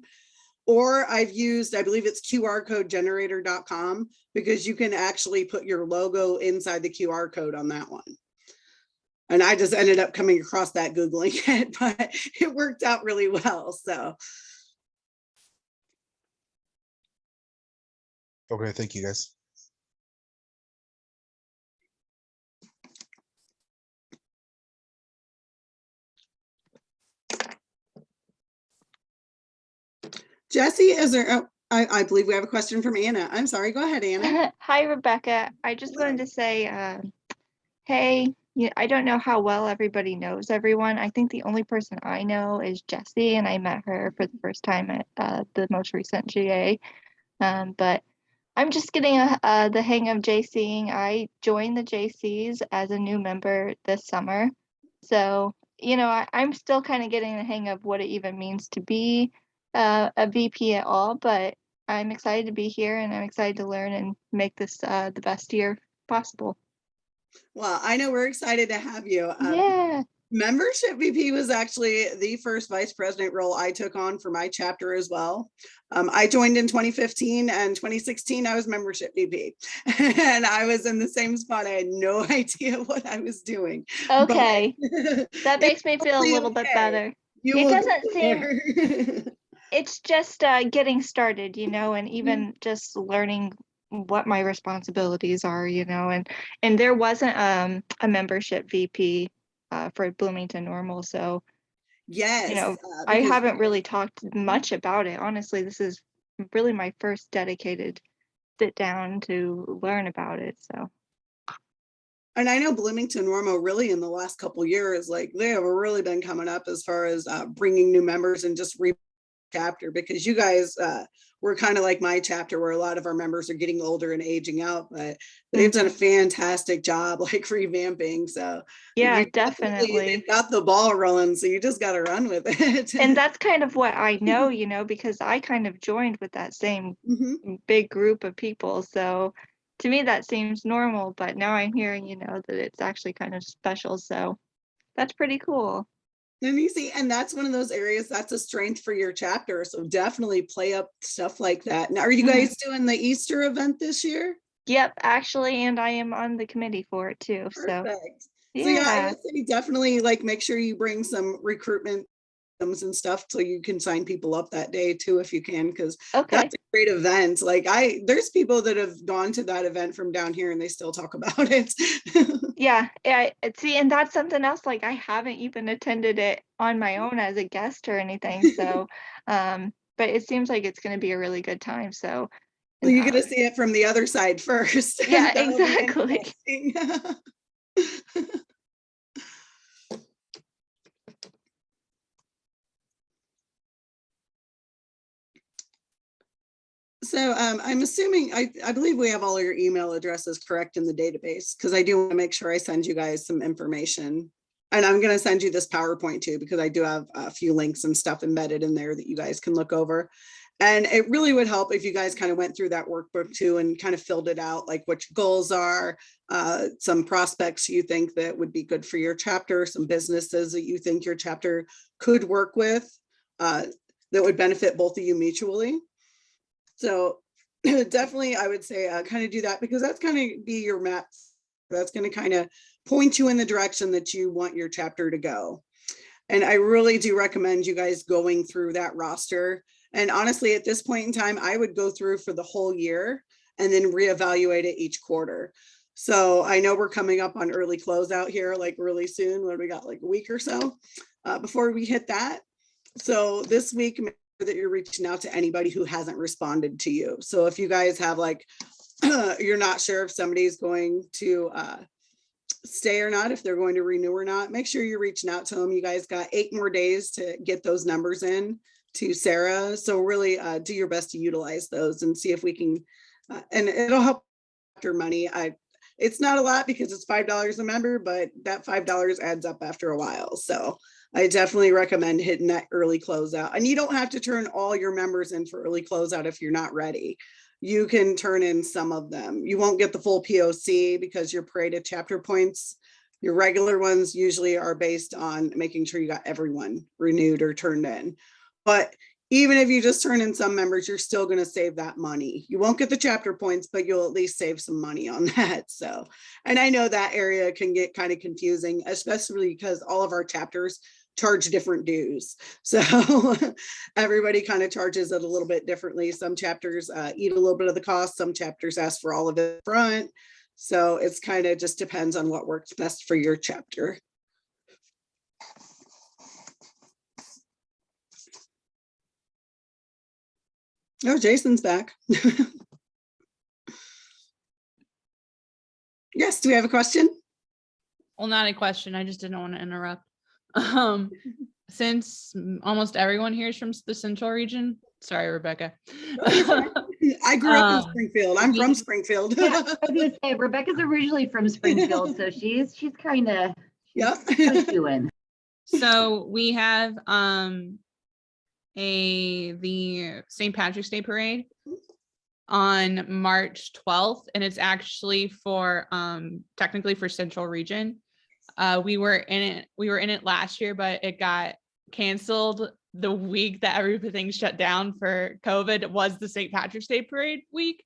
Or I've used, I believe it's qrcodegenerator.com because you can actually put your logo inside the QR code on that one. And I just ended up coming across that Googling it, but it worked out really well. So. Okay, thank you guys. Jesse, is there, oh, I believe we have a question from Anna. I'm sorry, go ahead, Anna. Hi, Rebecca. I just wanted to say, hey, I don't know how well everybody knows everyone. I think the only person I know is Jessie, and I met her for the first time at the most recent GA. But I'm just getting the hang of JCing. I joined the JCs as a new member this summer. So, I'm still kind of getting the hang of what it even means to be a VP at all, but I'm excited to be here and I'm excited to learn and make this the best year possible. Well, I know we're excited to have you. Yeah. Membership VP was actually the first vice president role I took on for my chapter as well. I joined in 2015 and 2016, I was membership VP and I was in the same spot. I had no idea what I was doing. Okay. But That makes me feel a little bit better. You It will doesn't get seem, there. it's just getting started, and even just learning what my responsibilities are, and there wasn't a membership VP for Bloomington Normal, so Yes. I because haven't really talked much about it. Honestly, this is really my first dedicated sit down to learn about it. So And I know Bloomington Normal really in the last couple years, like they have really been coming up as far as bringing new members and just chapter, because you guys were kind of like my chapter where a lot of our members are getting older and aging out, but they've done a fantastic job like revamping. So yeah, you definitely. they've got the ball rolling, so you just got to run with it. And that's kind of what I know, because I kind of joined with that same big group of people. So to me, that seems normal, but now I'm hearing, that it's actually kind of special. So that's pretty cool. And you see, and that's one of those areas that's a strength for your chapter. So definitely play up stuff like that. Now, are you guys doing the Easter event this year? Yep, actually, and I am on the committee for it too. Perfect. So yeah, I would say definitely like make sure you bring some recruitment and stuff so you can sign people up that day too if you can, because that's a great event. Like there's people that have gone to that event from down here and they still talk about it. yeah, see, and that's something else, like I haven't even attended it on my own as a guest or anything, so but it seems like it's going to be a really good time. So well, you get to see it from the other side first. Yeah, exactly. So I'm assuming, I believe we have all your email addresses correct in the database, because I do want to make sure I send you guys some information. And I'm going to send you this PowerPoint too, because I do have a few links and stuff embedded in there that you guys can look over. And it really would help if you guys kind of went through that workbook too and kind of filled it out, like what your goals are, some prospects you think that would be good for your chapter, some businesses that you think your chapter could work with that would benefit both of you mutually. So definitely, I would say kind of do that, because that's going to be your map. That's going to kind of point you in the direction that you want your chapter to go. And I really do recommend you guys going through that roster. And honestly, at this point in time, I would go through for the whole year and then reevaluate it each quarter. So I know we're coming up on early closeout here, like really soon, when we got like a week or so before we hit that. So this week, that you're reaching out to anybody who hasn't responded to you. So if you guys have like, you're not sure if somebody's going to stay or not, if they're going to renew or not, make sure you're reaching out to them. You guys got 8 more days to get those numbers in to Sarah. So really do your best to utilize those and see if we can, and it'll help your money. It's not a lot because it's $5 a member, but that $5 adds up after a while. So I definitely recommend hitting that early closeout. And you don't have to turn all your members in for early closeout if you're not ready. You can turn in some of them. You won't get the full POC because your paraded chapter points, your regular ones usually are based on making sure you got everyone renewed or turned in. But even if you just turn in some members, you're still going to save that money. You won't get the chapter points, but you'll at least save some money on that. So, and I know that area can get kind of confusing, especially because all of our chapters charge different dues. So everybody kind of charges it a little bit differently. Some chapters eat a little bit of the cost. Some chapters ask for all of it front. So it's kind of just depends on what works best for your chapter. Oh, Jason's back. Yes, do we have a question? Well, not a question. I just didn't want to interrupt. Since almost everyone here is from the central region, sorry, Rebecca. I grew up in Springfield. I'm from Springfield. Yeah, I was gonna say Rebecca's originally from Springfield, so she's kind of Yeah. doing. So we have the St. Patrick's Day parade on March 12th, and it's actually for technically for Central Region. We were in it last year, but it got canceled the week that everything shut down for COVID. It was the St. Patrick's Day parade week.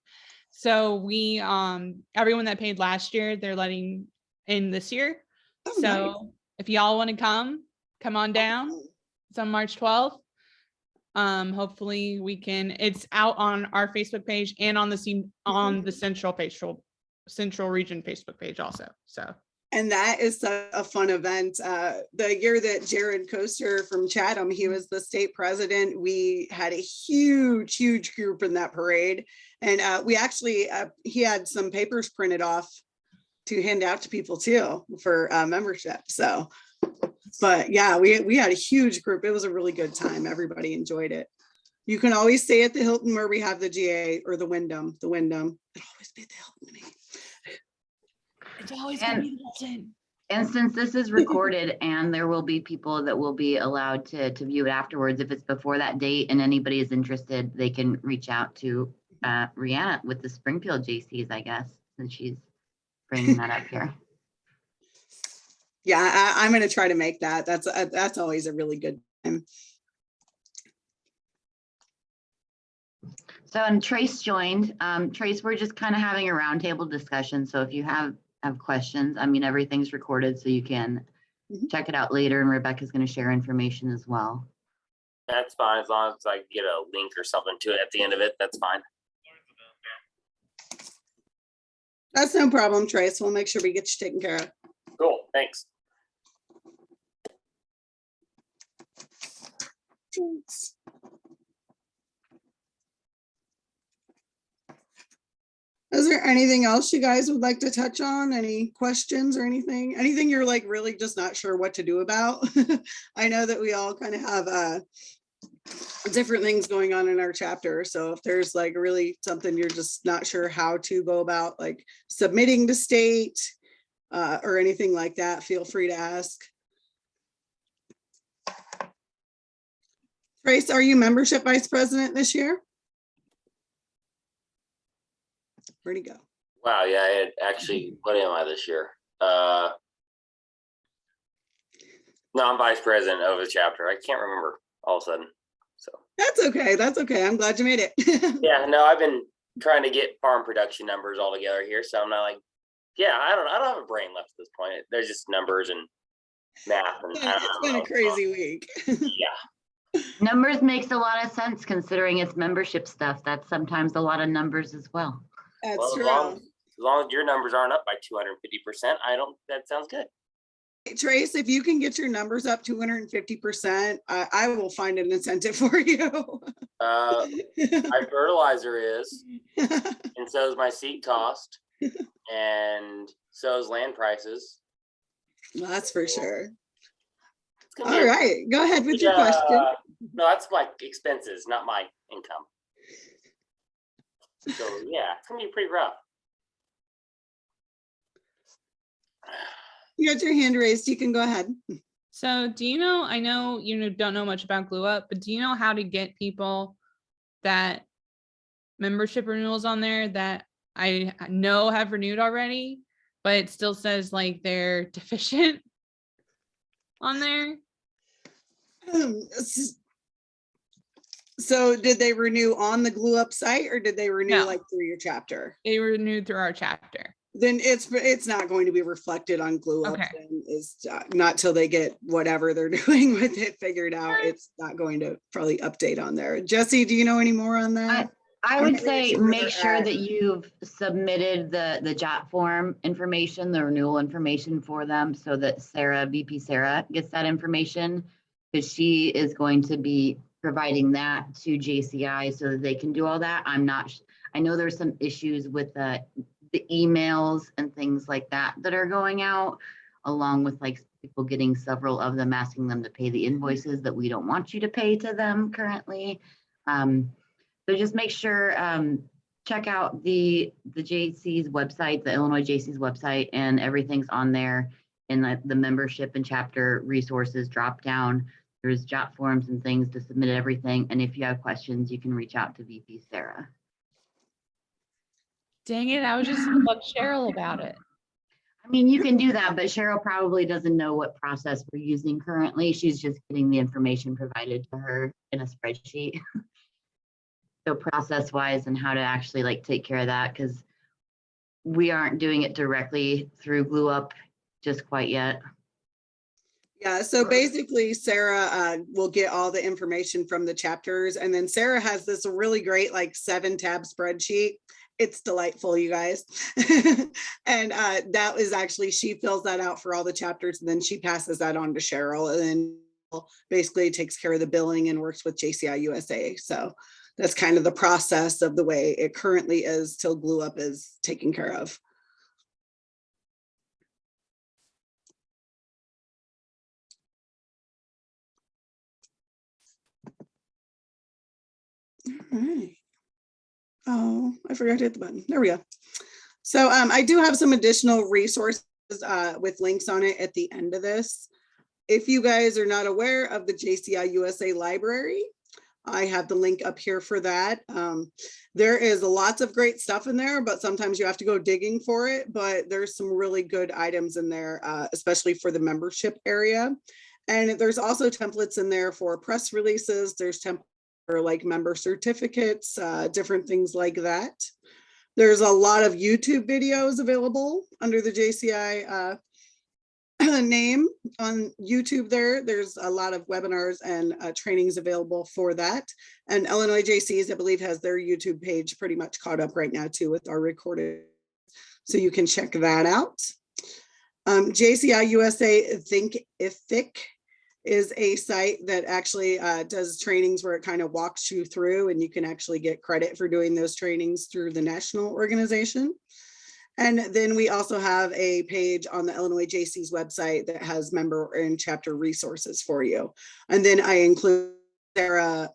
So we everyone that paid last year, they're letting in this year. Oh, So nice. if y'all want to come on down. It's on March 12th. Hopefully we can, it's out on our Facebook page and on the Central Region Facebook page also. So. And that is a fun event. The year that Jared Coaster from Chatham, he was the state president, we had a huge group in that parade. And we actually, he had some papers printed off to hand out to people too for membership. So, but yeah, we had a huge group. It was a really good time. Everybody enjoyed it. You can always stay at the Hilton where we have the GA or the Wyndham. It'll always be at the Hilton to me. It's always gonna be the Hilton. And since this is recorded and there will be people that will be allowed to view it afterwards, if it's before that date and anybody is interested, they can reach out to Rihanna with the Springfield JCs, I guess, since she's bringing that up here. Yeah, I'm going to try to make that. That's always a really good time. So, and Trace joined. Trace, we're just kind of having a roundtable discussion. So if you have questions, I mean, everything's recorded, so you can check it out later. And Rebecca's going to share information as well. That's fine, as long as I get a link or something to it at the end of it, that's fine. That's no problem, Trace. We'll make sure we get you taken care of. Cool, thanks. Thanks. Is there anything else you guys would like to touch on? Any questions or anything? Anything you're like really just not sure what to do about? I know that we all kind of have different things going on in our chapter. So if there's like really something you're just not sure how to go about, like submitting to state or anything like that, feel free to ask. Trace, are you membership vice president this year? Where'd he go? Wow, yeah, I actually, what am I this year? No, I'm vice president of the chapter. I can't remember all of a sudden. So That's okay. That's okay. I'm glad you made it. yeah, no, I've been trying to get farm production numbers all together here. So I'm not like, yeah, I don't have a brain left at this point. There's just numbers and math. And It's been a crazy week. Yeah. Numbers makes a lot of sense considering it's membership stuff. That's sometimes a lot of numbers as well. That's Well, true. as long as your numbers aren't up by 250%, that sounds good. Trace, if you can get your numbers up 250%, I will find an incentive for you. My fertilizer is, and so is my seed cost, and so is land prices. Well, that's for sure. It's gonna be All right, go ahead with your question. No, that's my expenses, not my income. So yeah, it's gonna be pretty rough. You got your hand raised. You can go ahead. So do you know, I know you don't know much about Glue Up, but do you know how to get people that membership renewals on there that I know have renewed already, but it still says like they're deficient on there? So did they renew on the Glue Up site or did they renew No. like through your chapter? They renewed through our chapter. Then it's not going to be reflected on Glue Up. Okay. Then it's not till they get whatever they're doing with it figured out. It's not going to probably update on there. Jesse, do you know any more on that? I I'm would not really say sure make they're sure at. that you've submitted the JOT form information, the renewal information for them so that Sarah, VP Sarah, gets that information because she is going to be providing that to JCI so that they can do all that. I know there's some issues with the emails and things like that that are going out, along with like people getting several of them asking them to pay the invoices that we don't want you to pay to them currently. So just make sure, check out the JC's website, the Illinois JC's website, and everything's on there in the membership and chapter resources drop down. There's job forms and things to submit everything. And if you have questions, you can reach out to VP Sarah. Dang it, I was just gonna bug Cheryl about it. I mean, you can do that, but Cheryl probably doesn't know what process we're using currently. She's just getting the information provided to her in a spreadsheet. So process-wise and how to actually like take care of that, because we aren't doing it directly through Glue Up just quite yet. Yeah, so basically Sarah will get all the information from the chapters, and then Sarah has this really great like 7-tab spreadsheet. It's delightful, you guys. And that is actually, she fills that out for all the chapters, and then she passes that on to Cheryl, and then basically takes care of the billing and works with JCI USA. So that's kind of the process of the way it currently is till Glue Up is taken care of. All right. Oh, I forgot to hit the button. There we go. So I do have some additional resources with links on it at the end of this. If you guys are not aware of the JCI USA library, I have the link up here for that. There is lots of great stuff in there, but sometimes you have to go digging for it. But there's some really good items in there, especially for the membership area. And there's also templates in there for press releases. There's templates for like member certificates, different things like that. There's a lot of YouTube videos available under the JCI name on YouTube there. There's a lot of webinars and trainings available for that. And Illinois JCs, I believe, has their YouTube page pretty much caught up right now too with our recorded. So you can check that out. JCI USA Thinkific is a site that actually does trainings where it kind of walks you through, and you can actually get credit for doing those trainings through the national organization. And then we also have a page on the Illinois JC's website that has member and chapter resources for you. And then I include Sarah,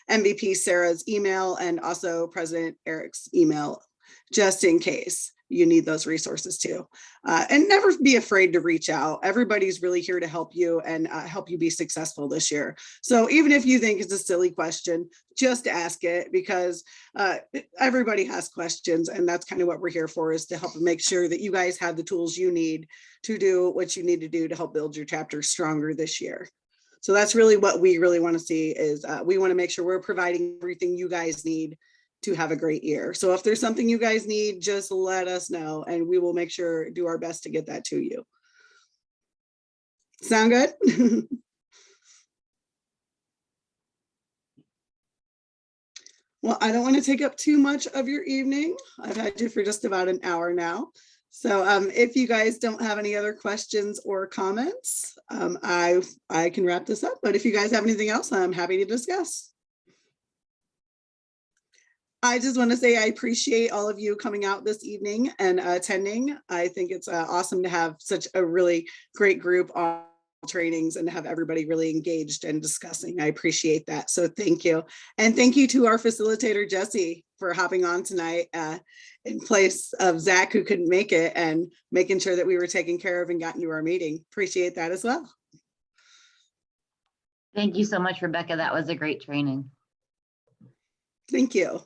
MVP Sarah's email, and also President Eric's email, just in case you need those resources too. And never be afraid to reach out. Everybody's really here to help you and help you be successful this year. So even if you think it's a silly question, just ask it, because everybody has questions, and that's kind of what we're here for, is to help make sure that you guys have the tools you need to do what you need to do to help build your chapter stronger this year. So that's really what we really want to see, is we want to make sure we're providing everything you guys need to have a great year. So if there's something you guys need, just let us know, and we will make sure, do our best to get that to you. Sound good? Well, I don't want to take up too much of your evening. I've had you for just about an hour now. So if you guys don't have any other questions or comments, I can wrap this up. But if you guys have anything else, I'm happy to discuss. I just want to say I appreciate all of you coming out this evening and attending. I think it's awesome to have such a really great group on trainings and to have everybody really engaged and discussing. I appreciate that. So thank you. And thank you to our facilitator, Jesse, for hopping on tonight in place of Zach, who couldn't make it, and making sure that we were taken care of and got into our meeting. Appreciate that as well. Thank you so much, Rebecca. That was a great training. Thank you.